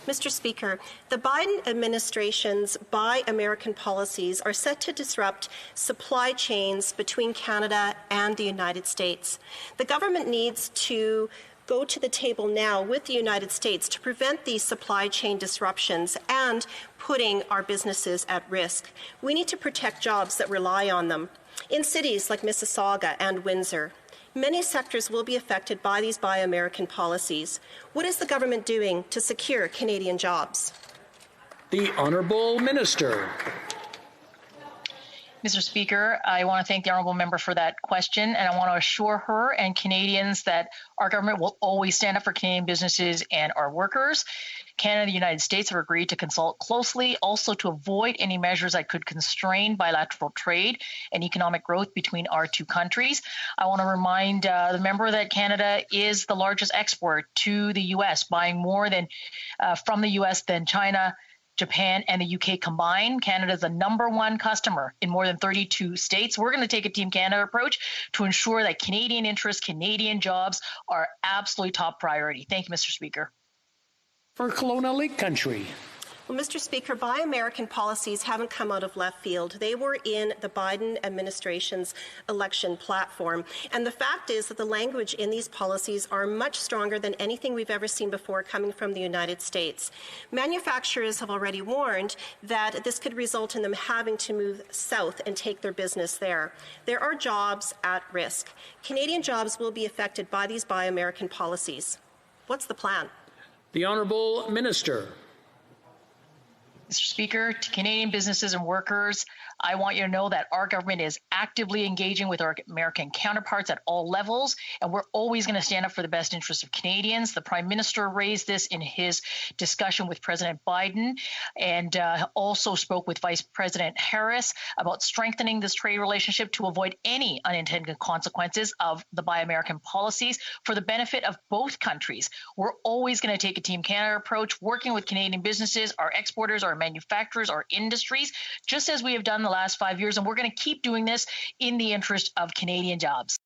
Mr. Speaker, the Biden administration's Buy American policies are set to disrupt supply chains between Canada and the United States. The government needs to go to the table now with the United States to prevent these supply chain disruptions and putting our businesses at risk. We need to protect jobs that rely on them. In cities like Mississauga and Windsor, many sectors will be affected by these Buy American policies. What is the government doing to secure Canadian jobs? The Honourable Minister. Mr. Speaker, I want to thank the honourable member for that question, and I want to assure her and Canadians that our government will always stand up for Canadian businesses and our workers. Canada and the United States have agreed to consult closely, also to avoid any measures that could constrain bilateral trade and economic growth between our two countries. I want to remind the member that Canada is the largest export to the U.S., buying more from the U.S. than China, Japan, and the UK combined. Canada is the #1 customer in more than 32 states. We're going to take a Team Canada approach to ensure that Canadian interests, Canadian jobs are absolutely top priority. Thank you, Mr. Speaker. For Kelowna Lake Country. Well, Mr. Speaker, Buy American policies haven't come out of left field. They were in the Biden administration's election platform. And the fact is that the language in these policies are much stronger than anything we've ever seen before coming from the United States. Manufacturers have already warned that this could result in them having to move south and take their business there. There are jobs at risk. Canadian jobs will be affected by these Buy American policies. What's the plan? The Honourable Minister. Mr. Speaker, to Canadian businesses and workers, I want you to know that our government is actively engaging with our American counterparts at all levels, and we're always going to stand up for the best interests of Canadians. The Prime Minister raised this in his discussion with President Biden, and also spoke with Vice President Harris about strengthening this trade relationship to avoid any unintended consequences of the Buy American policies for the benefit of both countries. We're always going to take a Team Canada approach, working with Canadian businesses, our exporters, our manufacturers, our industries, just as we have done the last 5 years, and we're going to keep doing this in the interest of Canadian jobs.